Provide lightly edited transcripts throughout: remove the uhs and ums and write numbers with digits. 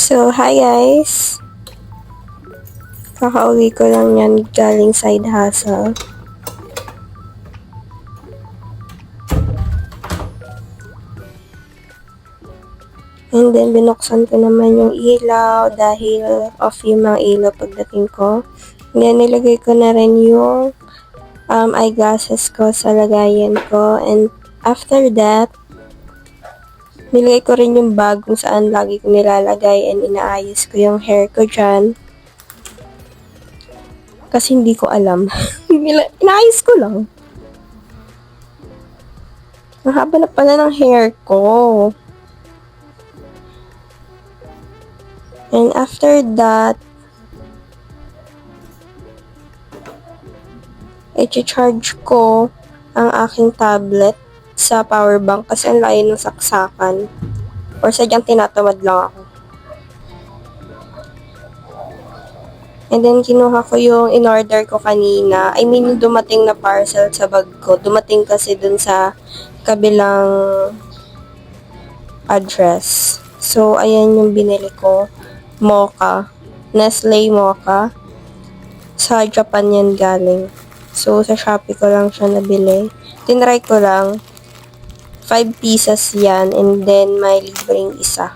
So, hi guys! Kakauwi ko lang yan galing side hustle. And then, binuksan ko naman yung ilaw dahil off yung mga ilaw pagdating ko. And then, nilagay ko na rin yung eyeglasses ko sa lagayan ko. And after that, nilagay ko rin yung bag kung saan lagi ko nilalagay and inaayos ko yung hair ko dyan. Kasi hindi ko alam. Inaayos ko lang. Ang haba na pala ng hair ko. And after that, i-charge ko ang aking tablet sa power bank kasi ang layo ng saksakan. Or sadyang tinatamad lang ako. And then, kinuha ko yung in-order ko kanina. I mean, yung dumating na parcel sa bag ko. Dumating kasi dun sa kabilang address. So, ayan yung binili ko. Mocha. Nestle Mocha. Sa Japan yan galing. So, sa Shopee ko lang siya nabili. Tinry ko lang. 5 pieces yan. And then, may libreng isa.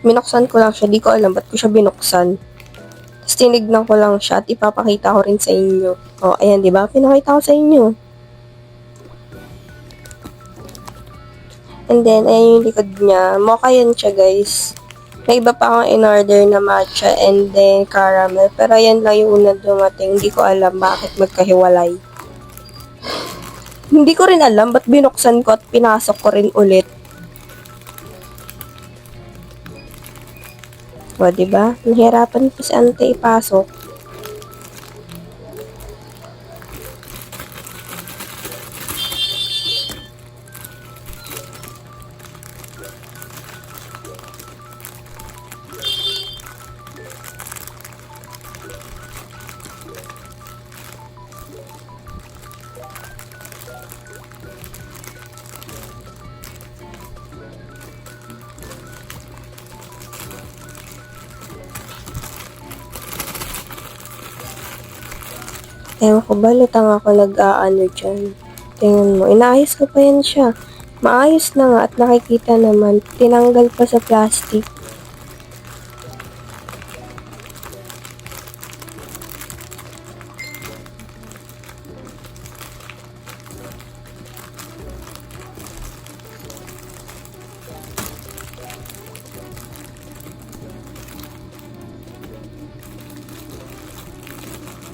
Binuksan ko lang siya. Di ko alam ba't ko siya binuksan. Tapos tinignan ko lang siya at ipapakita ko rin sa inyo. O, ayan, di ba? Pinakita ko sa inyo. And then, ayan yung likod niya. Mocha yan siya, guys. May iba pa akong in-order na matcha and then caramel. Pero ayan lang yung unang dumating. Hindi ko alam bakit magkahiwalay. Hindi ko rin alam ba't binuksan ko at pinasok ko rin ulit. O, diba? Nahirapan pa si ante ipasok. Ewan ko ba, lutang ako nag-aano dyan. Tingnan mo, inaayos ko pa yan siya. Maayos na nga at nakikita naman, tinanggal pa sa plastic.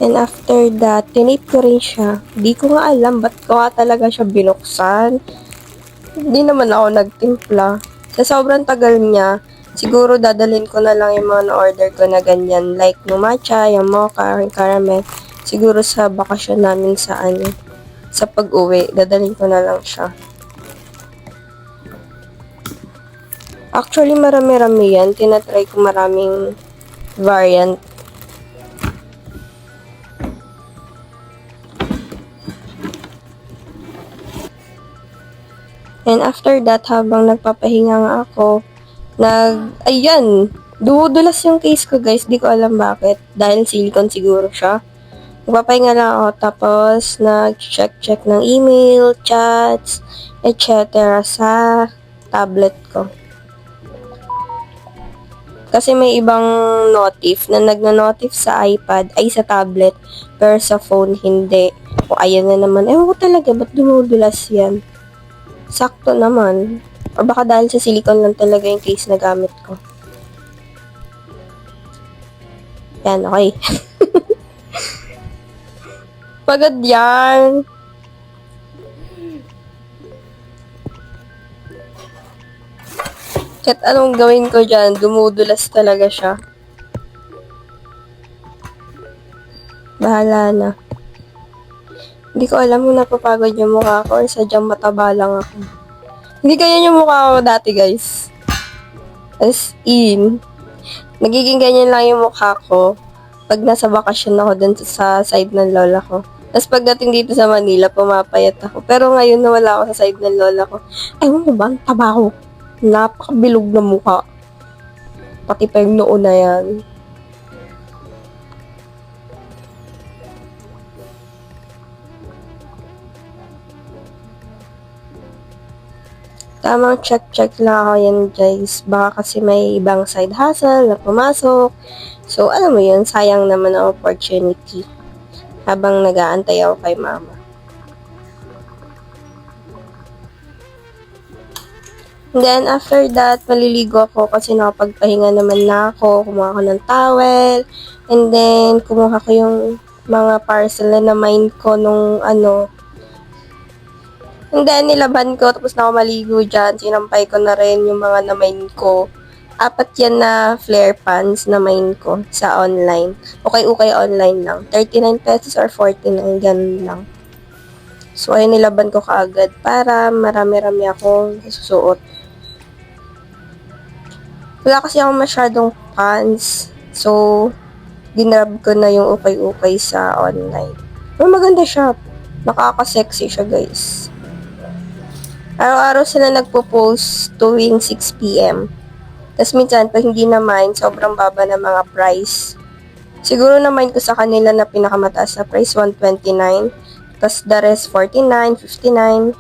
And after that, tinape ko rin siya. Di ko nga alam ba't ko nga talaga siya binuksan. Hindi naman ako nagtimpla. Sa sobrang tagal niya, siguro dadalhin ko na lang yung mga na-order ko na ganyan. Like yung matcha, yung mocha, yung caramel. Siguro sa bakasyon namin sa sa pag-uwi, dadalhin ko na lang siya. Actually, marami-rami yan. Tinatry ko maraming variant. And after that, habang nagpapahinga nga ako, ayan, dumudulas yung case ko guys, di ko alam bakit, dahil silicone siguro siya. Nagpapahinga lang ako, tapos nag-check ng email, chats, etc. sa tablet ko. Kasi may ibang notif na nagna-notif sa iPad, ay sa tablet, pero sa phone hindi. O ayan na naman, ewan ko talaga, ba't dumudulas yan? Sakto naman. O baka dahil sa silicone lang talaga yung case na gamit ko. Yan, okay. Pagod yan. Kahit anong gawin ko dyan, dumudulas talaga siya. Bahala na. Hindi ko alam kung napapagod yung mukha ko or sadyang mataba lang ako. Hindi ganyan yung mukha ko dati, guys. As in, nagiging ganyan lang yung mukha ko pag nasa bakasyon ako dun sa side ng lola ko. Tapos pagdating dito sa Manila, pumapayat ako. Pero ngayon nawala ako sa side ng lola ko. Ewan mo ba, ang taba ko. Napakabilog na mukha. Pati pa yung noo na yan. Tamang check-check lang ako yan, guys. Baka kasi may ibang side hustle na pumasok. So, alam mo yun, sayang naman ang opportunity habang nag-aantay ako kay mama. Then, after that, maliligo ako kasi nakapagpahinga naman na ako. Kumuha ko ng towel. And then, kumuha ko yung mga parcel na na-mine ko nung And then, nilaban ko, tapos na ako maligo dyan. Sinampay ko na rin yung mga na-mine ko. 4 yan na flare pans na mine ko sa online. Okay, online lang. 39 pesos or 49, ganun lang. So, ayun, nilaban ko kaagad para marami-rami akong susuot. Wala kasi ako masyadong pants. So, ginrab ko na yung ukay-ukay sa online. Pero maganda siya. Nakaka-sexy siya, guys. Araw-araw sila nagpo-post tuwing 6 p.m. Tapos minsan, pag hindi naman, sobrang baba ng mga price. Siguro naman ko sa kanila na pinakamataas na price, 129. Tapos the rest, 49, 59.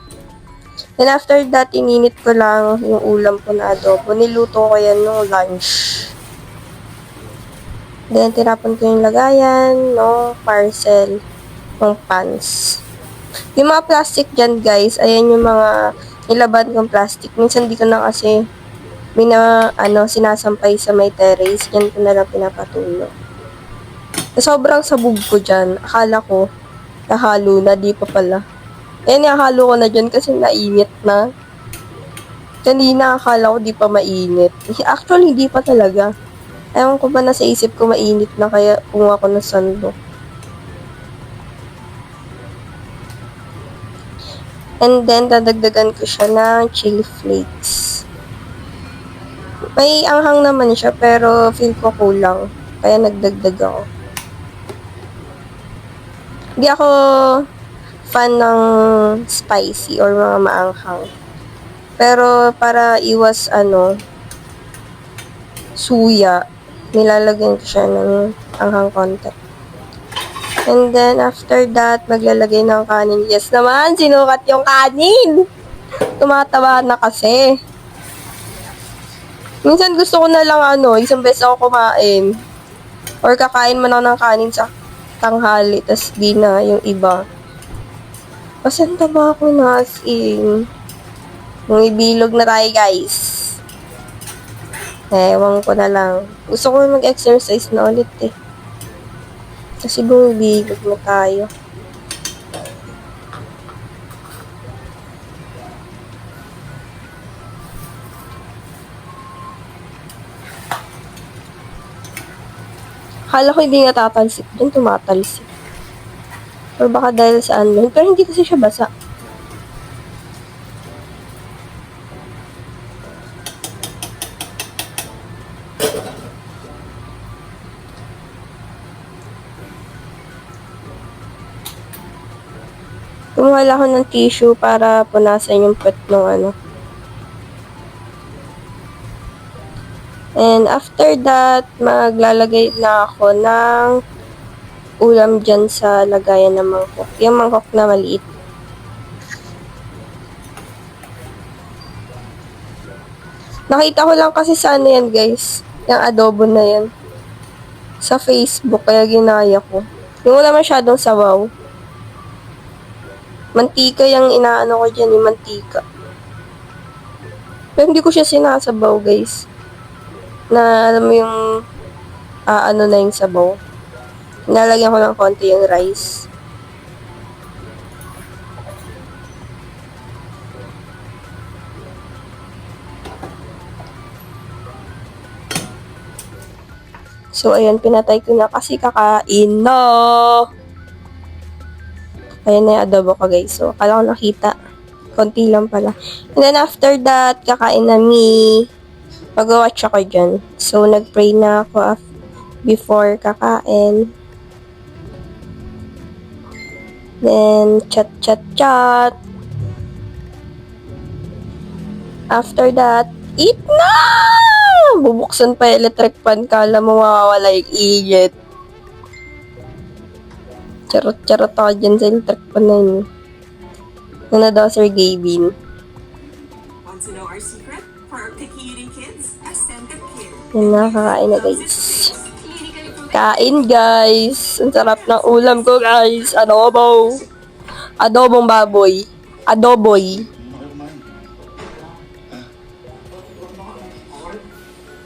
Then after that, ininit ko lang yung ulam ko na adobo. Niluto ko yan nung lunch. Then, tinapon ko yung lagayan, parcel, ng pans. Yung mga plastic dyan, guys, ayan yung mga nilaban kong plastic. Minsan di ko na kasi sinasampay sa may terrace. Yan ko na lang pinapatulog. Sobrang sabog ko dyan. Akala ko, nahalo na, di pa pala. Ayan, nahalo ko na dyan kasi nainit na. Kanina, akala ko di pa mainit. Actually, di pa talaga. Ewan ko ba nasa isip ko mainit na kaya kumuha ko ng sandok. And then, dadagdagan ko siya ng chili flakes. May anghang naman siya, pero feel ko kulang. Kaya nagdagdag ako. Hindi ako fan ng spicy or mga maanghang. Pero, para iwas, suya, nilalagyan ko siya ng anghang konti. And then, after that, maglalagay ng kanin. Yes naman, sinukat yung kanin. Tumataba na kasi. Minsan gusto ko na lang isang beses ako kumain. Or kakain man ako ng kanin sa tanghali, tas di na yung iba. Kasi ang taba ko na as in. Ibibilog na tayo, guys. Ewan ko na lang. Gusto ko mag-exercise na ulit eh. Kasi bumibilog na tayo. Akala ko hindi natatalsik dun, tumatalsik. Or baka dahil sa pero hindi kasi siya basa. Kumuha lang ako ng tissue para punasan yung puwet ng And after that, maglalagay na ako ng ulam dyan sa lagayan ng mangkok. Yung mangkok na maliit. Nakita ko lang kasi sa yan, guys. Yung adobo na yan. Sa Facebook, kaya ginaya ko. Yung wala masyadong sabaw. Mantika yung inaano ko dyan, yung mantika. Pero hindi ko siya sinasabaw, guys. Na alam mo yung na yung sabaw. Nalagyan ko ng konti yung rice. So, ayan, pinatay ko na kasi kakain na. Ayan na yung adobo ko, guys. So, akala ko nakita. Konti lang pala. And then, after that, kakain na mi. Mag-watch ako dyan. So, nag-pray na ako before kakain. Then, chat. After that, eat na! Bubuksan pa yung electric fan, kala mo mawawala yung init. Charot ako dyan sa electric fan na yun. Ano daw, Sir Gavin? Want to know our secret? For our picky eating kids, a scented kid. Yan na, kakain na guys. Kain guys! Ang sarap ng ulam ko guys! Adobo! Adobong baboy. Adoboy.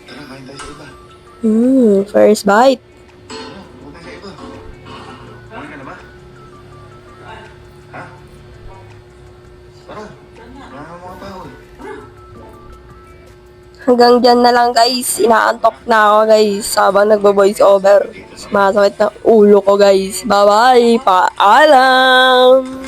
Tara, kain tayo sa iba. First bite. Huwag tayo sa iba. Kumain ka na ba? Ha? Tara. Wala kang mga tao eh. Hanggang dyan na lang guys. Inaantok na ako guys. Habang nagbo-voice over. Sumasakit na ulo ko guys. Bye bye. Paalam.